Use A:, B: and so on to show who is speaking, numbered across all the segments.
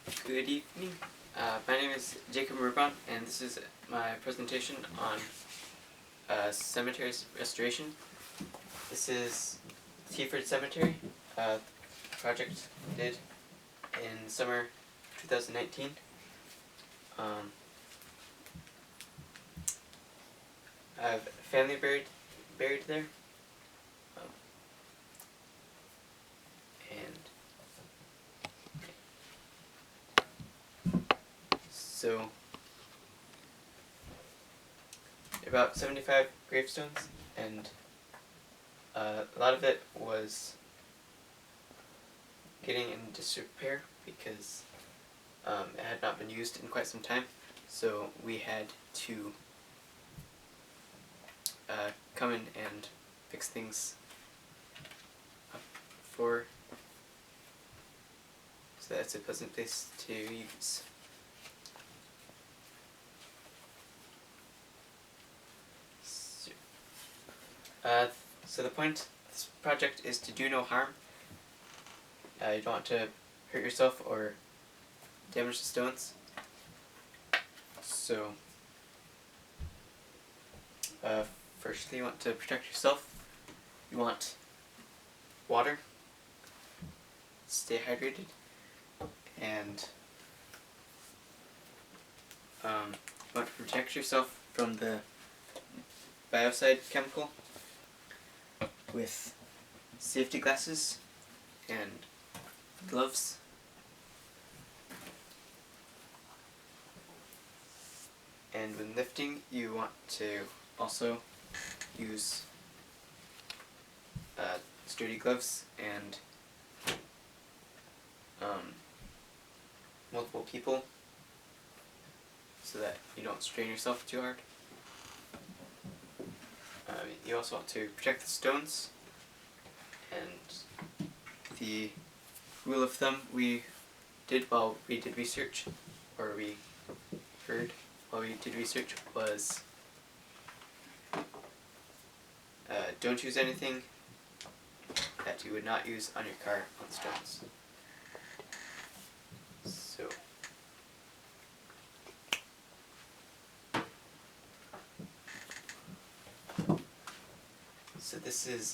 A: Good evening. My name is Jacob Morriberon, and this is my presentation on cemetery restoration. This is Teaford Cemetery, project did in summer 2019. I have family buried there, and so about 75 gravestones, and a lot of it was getting in disrepair because it had not been used in quite some time, so we had to come in and fix things up so that it's a pleasant place to use. So the point of this project is to do no harm. You don't want to hurt yourself or damage the stones. So firstly, you want to protect yourself. You want water, stay hydrated, and you want to protect yourself from the biocide chemical with safety glasses and gloves. And when lifting, you want to also use sturdy gloves and multiple people so that you don't strain yourself too hard. You also want to protect the stones, and the rule of thumb we did while we did research, or we heard while we did research, was don't use anything that you would not use on your car on stones. So this is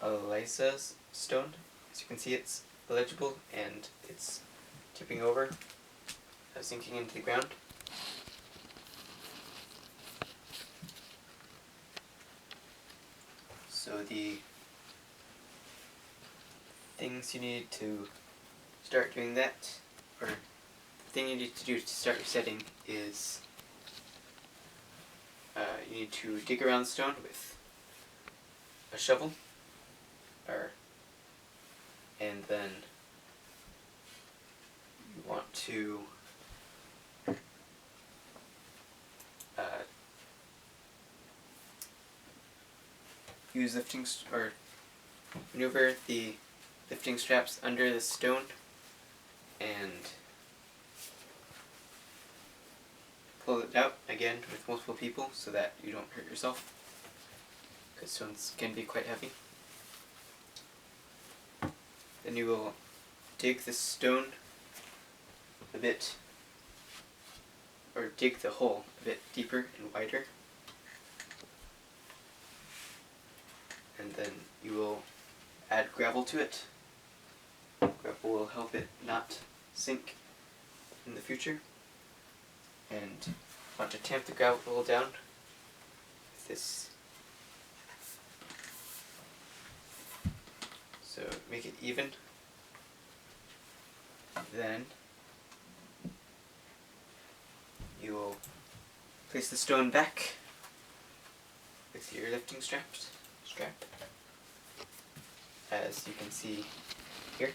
A: a Lysa's stone. As you can see, it's illegible and it's tipping over, sinking into the ground. So the things you need to start doing that, or the thing you need to do to start resetting is you need to dig around the stone with a shovel, and then you want to use or maneuver the lifting straps under the stone and pull it out again with multiple people so that you don't hurt yourself, because stones can be quite heavy. Then you will dig the stone a bit, or dig the hole a bit deeper and wider, and then you will add gravel to it. Gravel will help it not sink in the future, and you want to tamp the gravel down with this. So make it even. Then you will place the stone back with your lifting strap, as you can see here.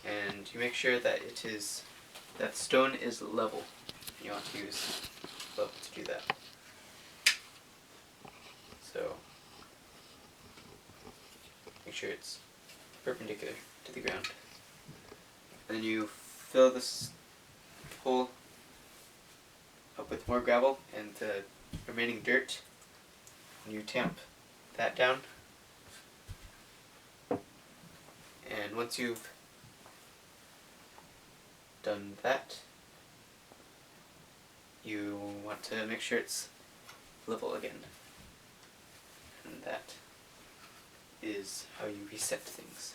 A: And you make sure that that stone is level. You want to use level to do that. So make sure it's perpendicular to the ground. And then you fill this hole up with more gravel and the remaining dirt, and you tamp that down. And once you've done that, you want to make sure it's level again. And that is how you reset things.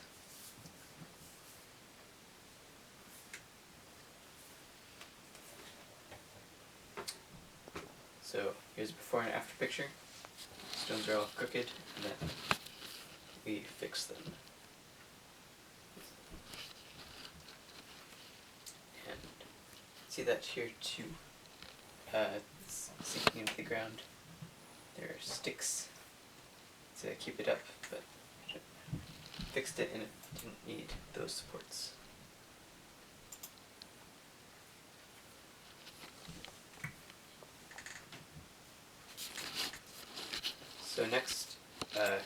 A: So here's a before and after picture. Stones are all crooked, and then we fix them. And see that here too. It's sinking into the ground. There are sticks to keep it up, but I fixed it and it didn't need those supports. So next, I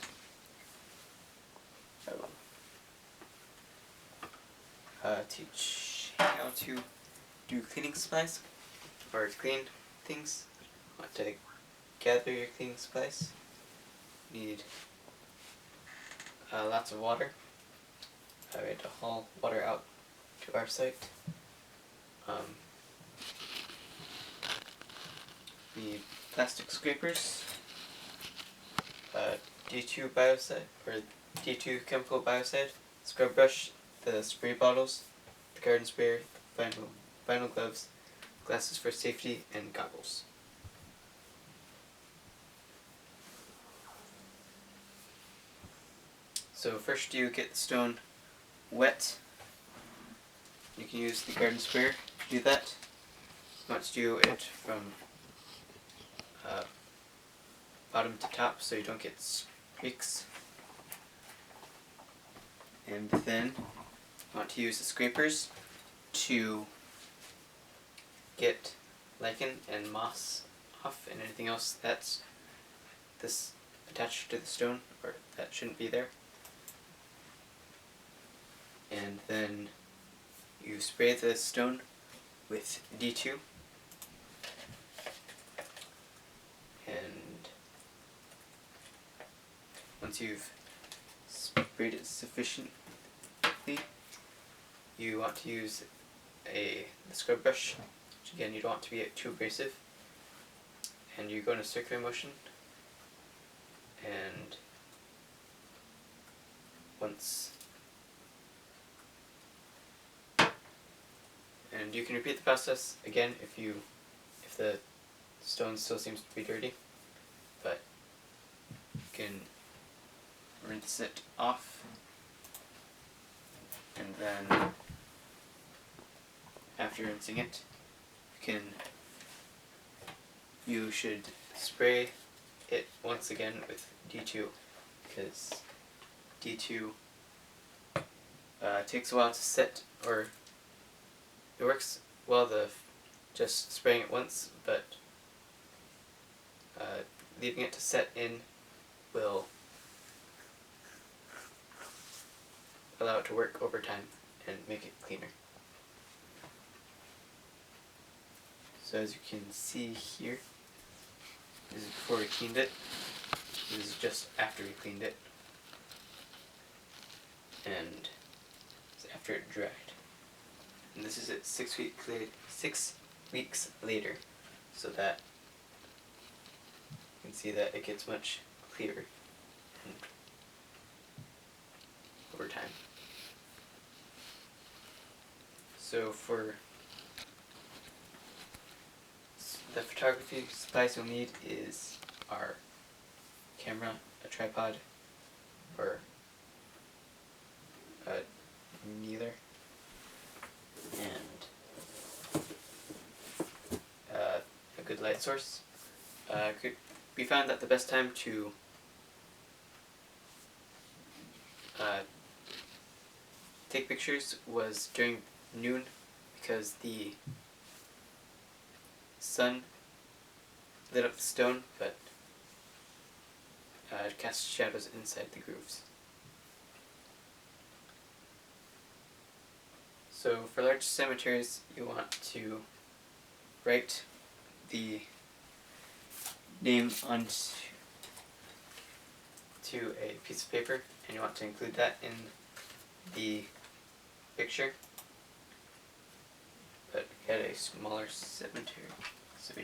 A: will teach how to do cleaning supplies, or to clean things. Want to gather your cleaning supplies. Need lots of water. We had to haul water out to our site. Need plastic scrapers. D2 biocide, or D2 chemical biocide, scrub brush, the spray bottles, the garden sprayer, vinyl gloves, glasses for safety, and goggles. So first you get the stone wet. You can use the garden sprayer to do that. You want to do it from bottom to top so you don't get streaks. And then you want to use the scrapers to get lichen and moss off and anything else that's attached to the stone, or that shouldn't be there. And then you spray the stone with D2, and once you've sprayed it sufficiently, you want to use the scrub brush, which again you don't want to be too abrasive, and you go in a circular motion, and and you can repeat the process again if the stone still seems to be dirty, but you can rinse it off, and then after rinsing it, you should spray it once again with D2, because D2 takes a while to set, or it works well just spraying it once, but leaving it to set in will allow it to work over time and make it cleaner. So as you can see here, this is before we cleaned it. This is just after we cleaned it. And it's after it dried. And this is at 6 weeks later, so that you can see that it gets much clearer over time. So for the photography supplies you'll need is our camera, a tripod, or neither, and a good light source. We found that the best time to take pictures was during noon, because the sun lit up the stone, but it cast shadows inside the grooves. So for large cemeteries, you want to write the name onto a piece of paper, and you want to include that in the picture, but we had a smaller cemetery, so we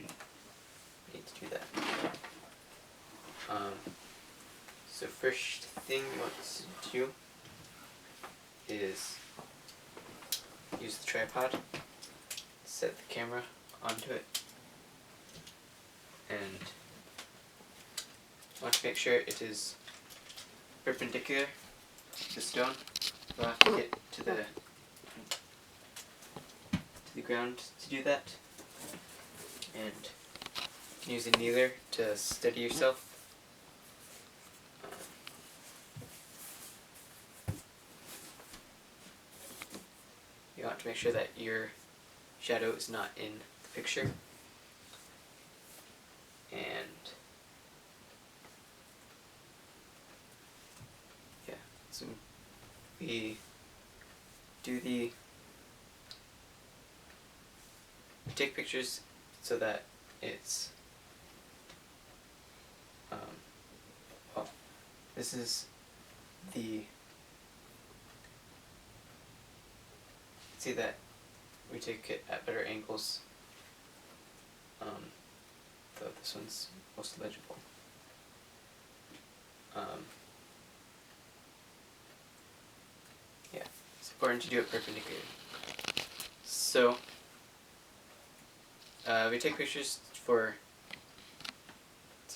A: need to do that. So first thing you want to do is use the tripod, set the camera onto it, and you want to make sure it is perpendicular to the stone. You'll have to get to the ground to do that, and you can use a kneeler to steady yourself. You want to make sure that your shadow is not in the picture, and yeah, so we take pictures so that it's well, this is the, see that we take it at better angles, though this one's most legible. Yeah, it's important to do it perpendicularly. So we take pictures to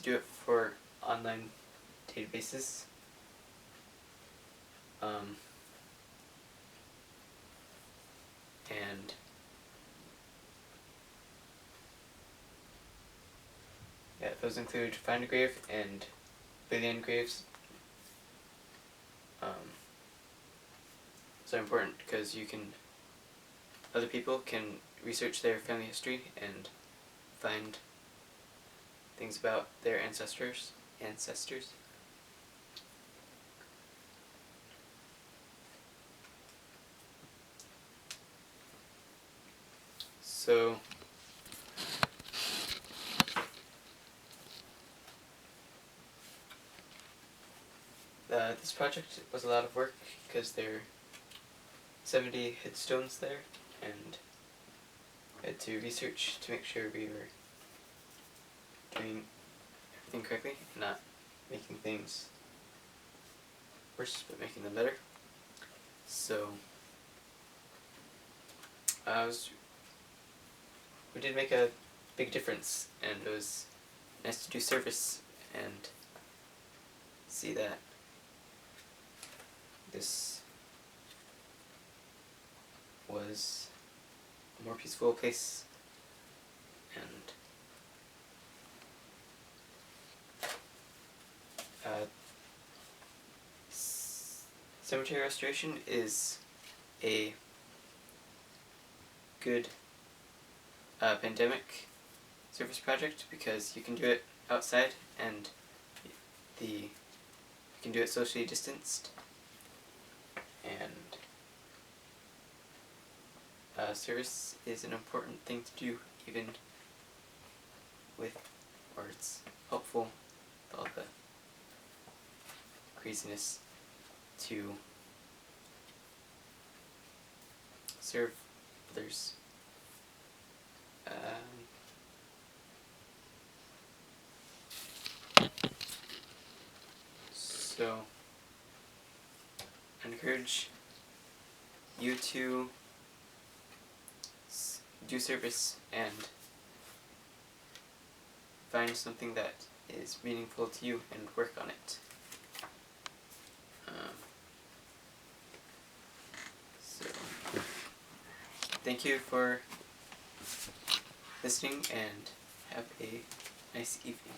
A: do it for online databases. And yeah, those include Find a Grave and Billion Graves. So important because other people can research their family history and find things about their ancestors. So this project was a lot of work because there are 70 headstones there, and I had to research to make sure we were doing everything correctly, not making things worse, but making them better. So we did make a big difference, and it was nice to do service and see that this was a more peaceful place, and cemetery restoration is a good pandemic service project because you can do it outside and you can do it socially distanced, and service is an important thing to do, even it's helpful with all the craziness to serve others. So I encourage you to do service and find something that is meaningful to you and work on it. So thank you for listening, and have a nice evening.